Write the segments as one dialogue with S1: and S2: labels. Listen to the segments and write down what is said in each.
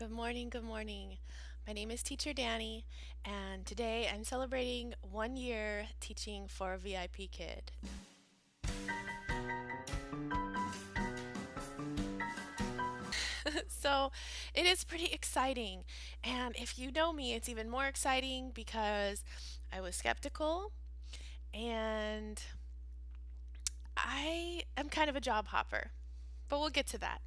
S1: Good morning, good morning. My name is Teacher Danny, and today I'm celebrating 1 year teaching for VIP Kid. So it is pretty exciting, and if you know me, it's even more exciting because I was skeptical and I am kind of a job hopper. But we'll get to that.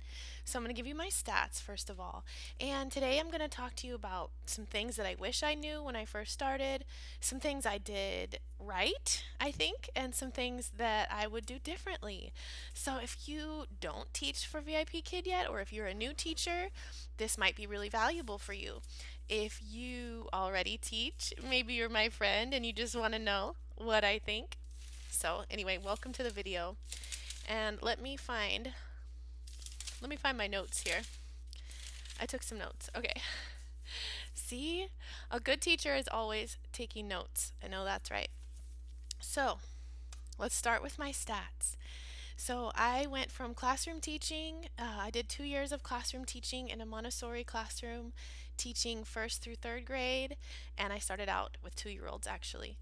S1: So I'm going to give you my stats first of all. And today I'm going to talk to you about some things that I wish I knew when I first started, some things I did right, I think, and some things that I would do differently. So if you don't teach for VIP Kid yet, or if you're a new teacher, this might be really valuable for you. If you already teach, maybe you're my friend and you just want to know what I think. So anyway, welcome to the video. And let me find my notes here. I took some notes. Okay. See? A good teacher is always taking notes. I know that's right. So, let's start with my stats. So, I went from classroom teaching, I did 2 years of classroom teaching in a Montessori classroom, teaching first through third grade, and I started out with 2 year olds actually.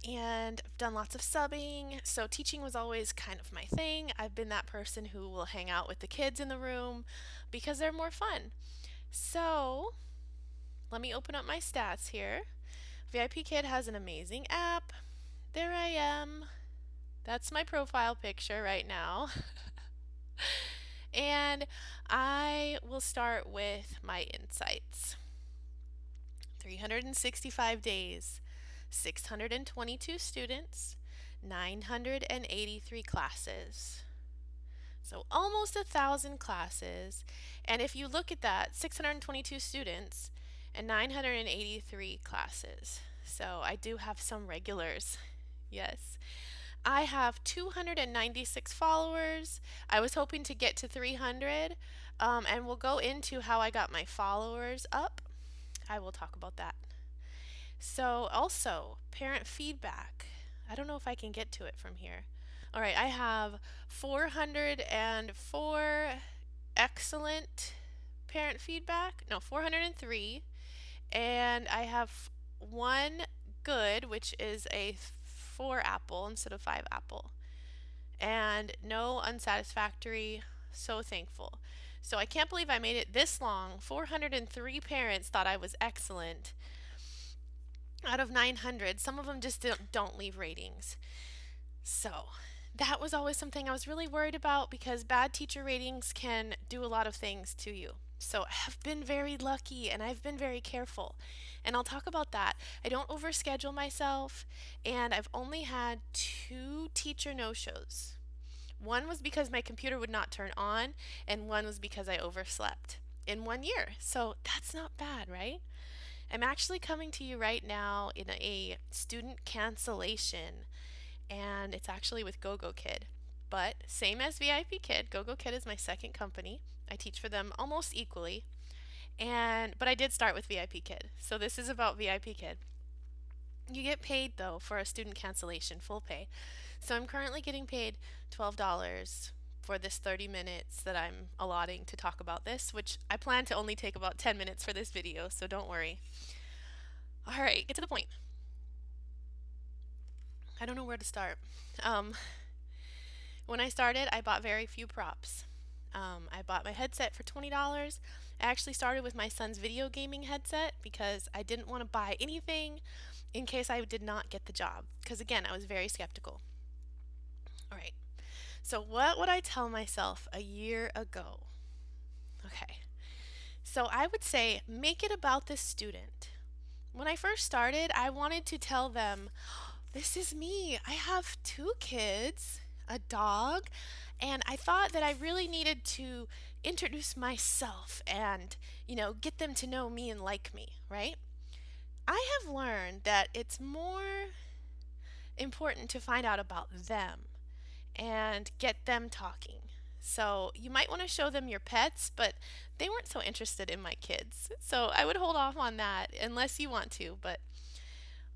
S1: And I've done lots of subbing, so teaching was always kind of my thing. I've been that person who will hang out with the kids in the room because they're more fun. So, let me open up my stats here. VIP Kid has an amazing app. There I am. That's my profile picture right now. And I will start with my insights. 365 days, 622 students, 983 classes. So almost 1,000 classes. And if you look at that, 622 students and 983 classes. So I do have some regulars. Yes. I have 296 followers. I was hoping to get to 300, and we'll go into how I got my followers up. I will talk about that. So, also, parent feedback. I don't know if I can get to it from here. All right, I have 404 excellent parent feedback. No, 403. And I have one good, which is a 4 apple instead of 5 apple. And no unsatisfactory. So thankful. So I can't believe I made it this long. 403 parents thought I was excellent out of 900. Some of them just don't leave ratings. So that was always something I was really worried about because bad teacher ratings can do a lot of things to you. So I have been very lucky and I've been very careful. And I'll talk about that. I don't overschedule myself, and I've only had 2 teacher no-shows. One was because my computer would not turn on, and one was because I overslept in 1 year. So that's not bad, right? I'm actually coming to you right now in a student cancellation, and it's actually with Gogokid. But same as VIP Kid, Gogokid is my second company. I teach for them almost equally. But I did start with VIP Kid. So this is about VIP Kid. You get paid though for a student cancellation, full pay. So I'm currently getting paid $12 for this 30 minutes that I'm allotting to talk about this, which I plan to only take about 10 minutes for this video, so don't worry. All right, get to the point. I don't know where to start. Um, when I started, I bought very few props. I bought my headset for $20. I actually started with my son's video gaming headset because I didn't want to buy anything in case I did not get the job. Because again, I was very skeptical. All right, so what would I tell myself a year ago? Okay, so I would say make it about the student. When I first started, I wanted to tell them, this is me. I have 2 kids, a dog, and I thought that I really needed to introduce myself and, get them to know me and like me, right? I have learned that it's more important to find out about them and get them talking. So you might want to show them your pets, but they weren't so interested in my kids. So I would hold off on that unless you want to. But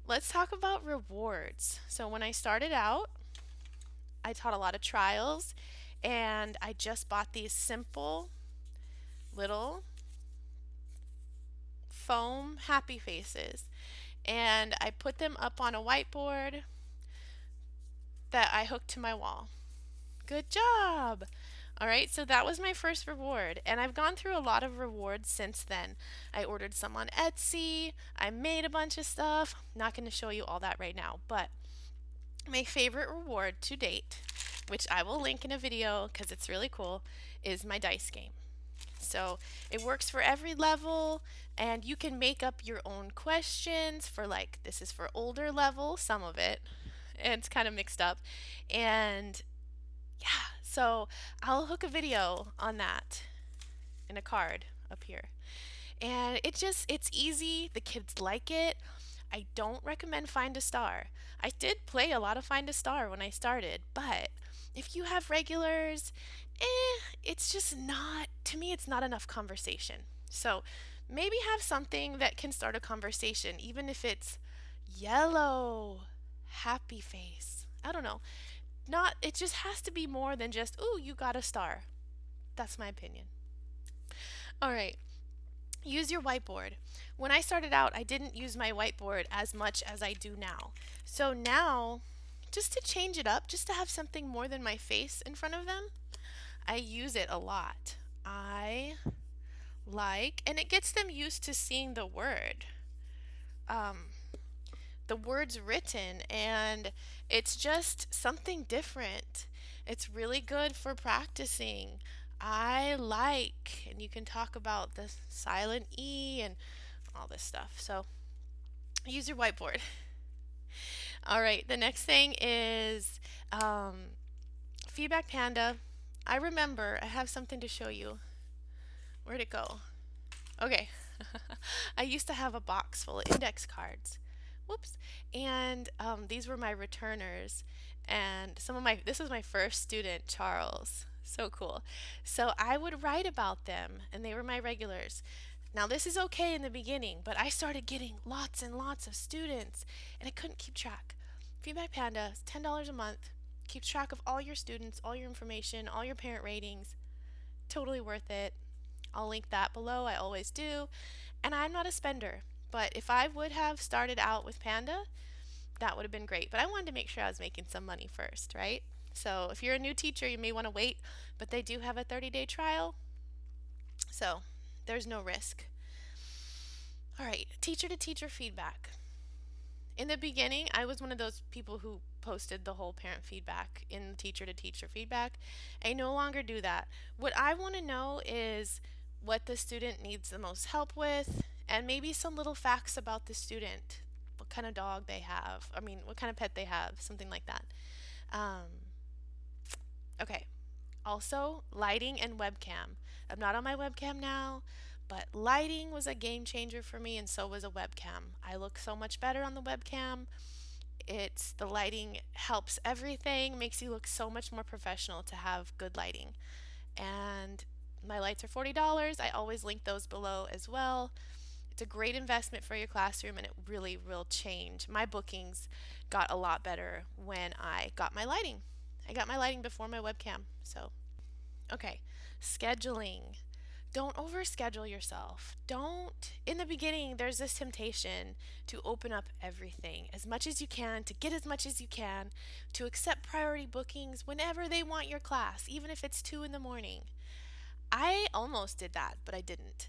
S1: let's talk about rewards. So when I started out, I taught a lot of trials, and I just bought these simple little foam happy faces, and I put them up on a whiteboard that I hooked to my wall. Good job! All right, so that was my first reward, and I've gone through a lot of rewards since then. I ordered some on Etsy, I made a bunch of stuff. Not going to show you all that right now, but my favorite reward to date, which I will link in a video because it's really cool, is my dice game. So it works for every level, and you can make up your own questions for, like, this is for older level, some of it, and it's kind of mixed up. And yeah, so I'll hook a video on that in a card up here. And it's easy. The kids like it. I don't recommend Find a Star. I did play a lot of Find a Star when I started, but if you have regulars, it's just not, to me, it's not enough conversation. So maybe have something that can start a conversation, even if it's yellow, happy face. I don't know. Not, it just has to be more than just, ooh, you got a star. That's my opinion. All right. Use your whiteboard. When I started out, I didn't use my whiteboard as much as I do now. So now, just to change it up, just to have something more than my face in front of them, I use it a lot. I like, and it gets them used to seeing um, the words written, and it's just something different. It's really good for practicing. I like, and you can talk about the silent E and all this stuff. So use your whiteboard. All right, the next thing is Feedback Panda. I remember I have something to show you. Where'd it go? Okay. I used to have a box full of index cards. Whoops. And these were my returners. And this was my first student, Charles. So cool. So I would write about them, and they were my regulars. Now, this is okay in the beginning, but I started getting lots and lots of students, and I couldn't keep track. Feedback Panda is $10 a month. Keeps track of all your students, all your information, all your parent ratings. Totally worth it. I'll link that below. I always do. And I'm not a spender, but if I would have started out with Panda, that would have been great. But I wanted to make sure I was making some money first, right? So if you're a new teacher, you may want to wait, but they do have a 30-day trial, so there's no risk. All right, teacher to teacher feedback. In the beginning, I was one of those people who posted the whole parent feedback in teacher to teacher feedback. I no longer do that. What I want to know is what the student needs the most help with, and maybe some little facts about the student. What kind of dog they have. I mean, what kind of pet they have, something like that. Okay. Also, lighting and webcam. I'm not on my webcam now, but lighting was a game changer for me, and so was a webcam. I look so much better on the webcam. The lighting helps everything, makes you look so much more professional to have good lighting. And my lights are $40. I always link those below as well. It's a great investment for your classroom, and it really will change. My bookings got a lot better when I got my lighting. I got my lighting before my webcam. So, okay, scheduling. Don't overschedule yourself. Don't, in the beginning, there's this temptation to open up everything as much as you can, to get as much as you can, to accept priority bookings whenever they want your class, even if it's 2 in the morning. I almost did that, but I didn't.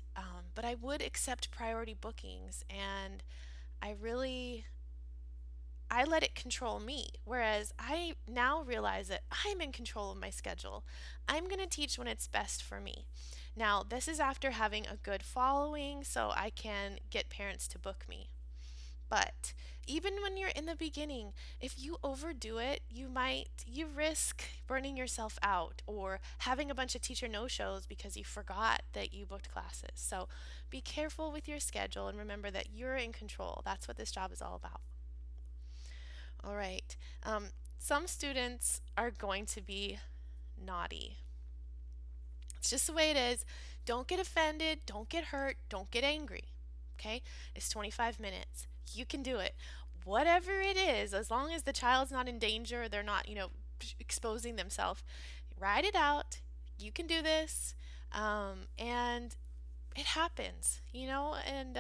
S1: But I would accept priority bookings, and I let it control me. Whereas I now realize that I'm in control of my schedule. I'm going to teach when it's best for me. Now, this is after having a good following, so I can get parents to book me. But even when you're in the beginning, if you overdo it, you risk burning yourself out or having a bunch of teacher no-shows because you forgot that you booked classes. So be careful with your schedule and remember that you're in control. That's what this job is all about. All right. Some students are going to be naughty. It's just the way it is. Don't get offended. Don't get hurt. Don't get angry. Okay? It's 25 minutes. You can do it. Whatever it is, as long as the child's not in danger, they're not, exposing themselves, ride it out. You can do this. And it happens, and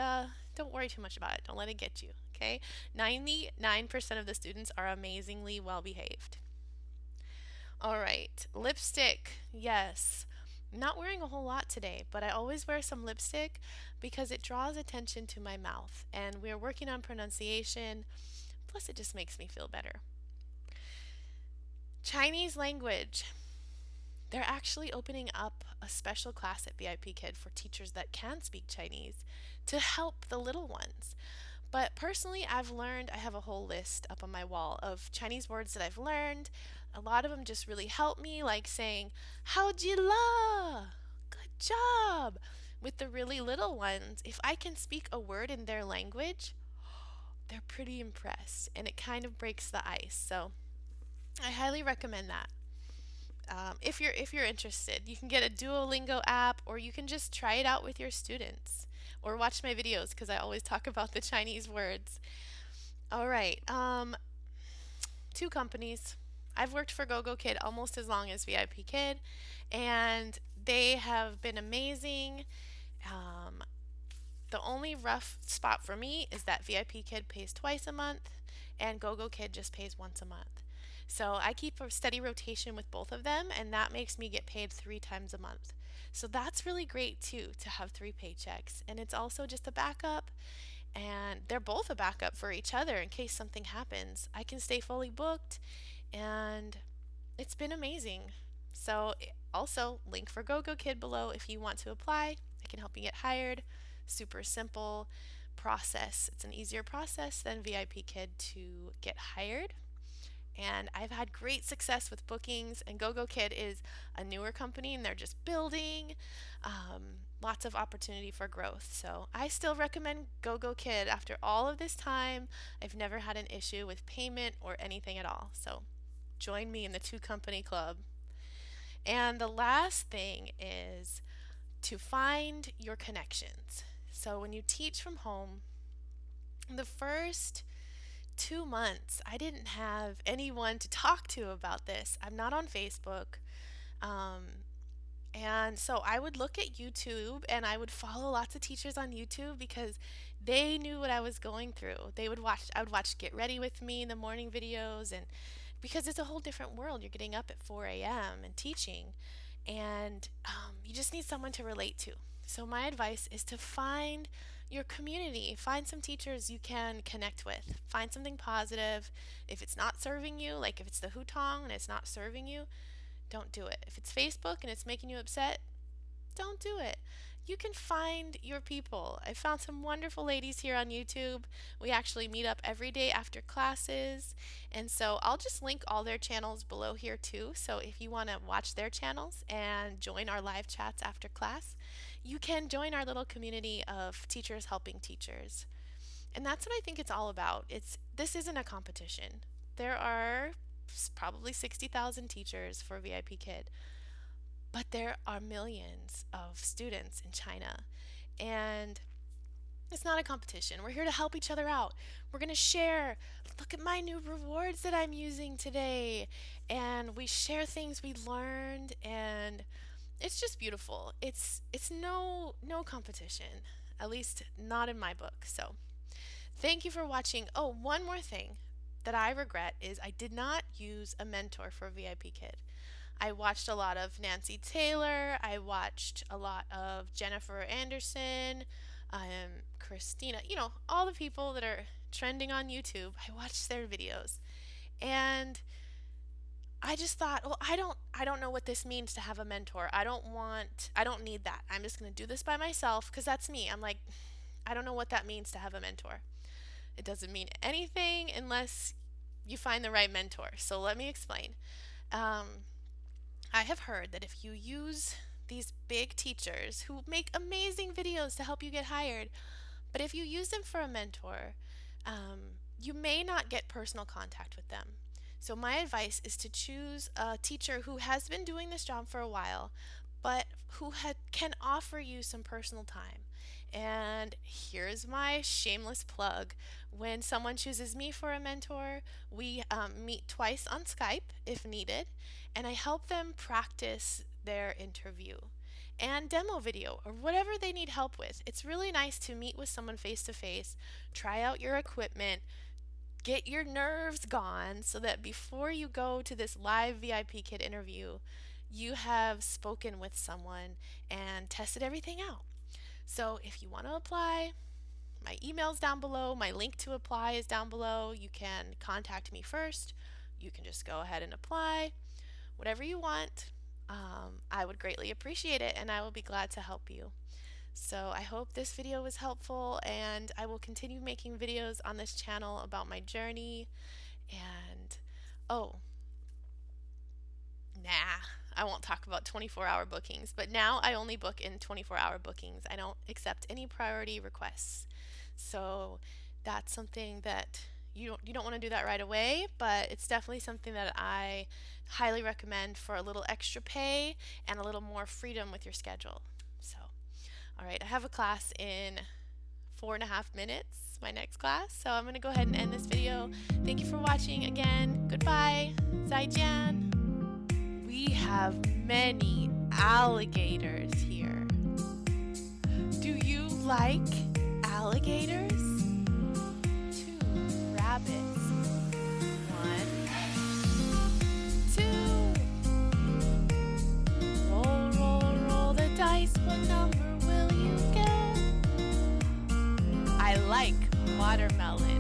S1: don't worry too much about it. Don't let it get you, okay? 99% of the students are amazingly well behaved. All right, lipstick. Yes. I'm not wearing a whole lot today, but I always wear some lipstick because it draws attention to my mouth, and we're working on pronunciation. Plus, it just makes me feel better. Chinese language. They're actually opening up a special class at VIP Kid for teachers that can speak Chinese to help the little ones. But personally, I've learned, I have a whole list up on my wall of Chinese words that I've learned. A lot of them just really help me, like saying, Hao ji la, good job. With the really little ones, if I can speak a word in their language, they're pretty impressed and it kind of breaks the ice. So I highly recommend that. If you're interested, you can get a Duolingo app, or you can just try it out with your students, or watch my videos because I always talk about the Chinese words. All right, two companies. I've worked for Gogokid almost as long as VIP Kid, and they have been amazing. Um, the only rough spot for me is that VIP Kid pays twice a month, and Gogokid just pays once a month. So I keep a steady rotation with both of them, and that makes me get paid 3 times a month. So that's really great too, to have 3 paychecks. And it's also just a backup, and they're both a backup for each other in case something happens. I can stay fully booked, and it's been amazing. So, also, link for GoGo Kid below if you want to apply. I can help you get hired. Super simple process. It's an easier process than VIP Kid to get hired. And I've had great success with bookings, and GoGo Kid is a newer company and they're just building. Lots of opportunity for growth. So I still recommend GoGo Kid after all of this time. I've never had an issue with payment or anything at all. So join me in the two company club. And the last thing is to find your connections. So when you teach from home, the first 2 months, I didn't have anyone to talk to about this. I'm not on Facebook. Um, and so I would look at YouTube and I would follow lots of teachers on YouTube because they knew what I was going through. I would watch Get Ready With Me in the morning videos, and because it's a whole different world. You're getting up at 4 a.m. and teaching, and you just need someone to relate to. So my advice is to find your community. Find some teachers you can connect with. Find something positive. If it's not serving you, like if it's the hutong and it's not serving you, don't do it. If it's Facebook and it's making you upset, don't do it. You can find your people. I found some wonderful ladies here on YouTube. We actually meet up every day after classes. And so I'll just link all their channels below here too. So if you want to watch their channels and join our live chats after class, you can join our little community of teachers helping teachers. And that's what I think it's all about. This isn't a competition. There are probably 60,000 teachers for VIP Kid, but there are millions of students in China. And it's not a competition. We're here to help each other out. We're going to share. Look at my new rewards that I'm using today. And we share things we learned, and it's just beautiful. It's no competition. At least not in my book. So, thank you for watching. Oh, one more thing that I regret is I did not use a mentor for VIP Kid. I watched a lot of Nancy Taylor. I watched a lot of Jennifer Anderson, Christina, all the people that are trending on YouTube. I watched their videos. And I just thought, well, I don't know what this means to have a mentor. I don't need that. I'm just going to do this by myself because that's me. I'm like, I don't know what that means to have a mentor. It doesn't mean anything unless you find the right mentor. So let me explain. I have heard that if you use these big teachers who make amazing videos to help you get hired, but if you use them for a mentor, you may not get personal contact with them. So my advice is to choose a teacher who has been doing this job for a while, but who can offer you some personal time. And here's my shameless plug. When someone chooses me for a mentor, we meet twice on Skype if needed, and I help them practice their interview. and demo video or whatever they need help with. It's really nice to meet with someone face to face, try out your equipment, get your nerves gone so that before you go to this live VIP kid interview, you have spoken with someone and tested everything out. So if you want to apply, my email's down below, my link to apply is down below. You can contact me first. You can just go ahead and apply, whatever you want. I would greatly appreciate it and I will be glad to help you. So I hope this video was helpful, and I will continue making videos on this channel about my journey. And oh, nah, I won't talk about 24-hour bookings, but now I only book in 24-hour bookings. I don't accept any priority requests. So that's something that you don't want to do that right away, but it's definitely something that I highly recommend for a little extra pay and a little more freedom with your schedule. So, all right, I have a class in 4.5 minutes, my next class. So I'm going to go ahead and end this video. Thank you for watching again. Goodbye. Zaijian. We have many alligators here. Do you like alligators? 2 rabbits. 1, 2. Roll, roll, roll the dice. What number will you get? I like watermelon.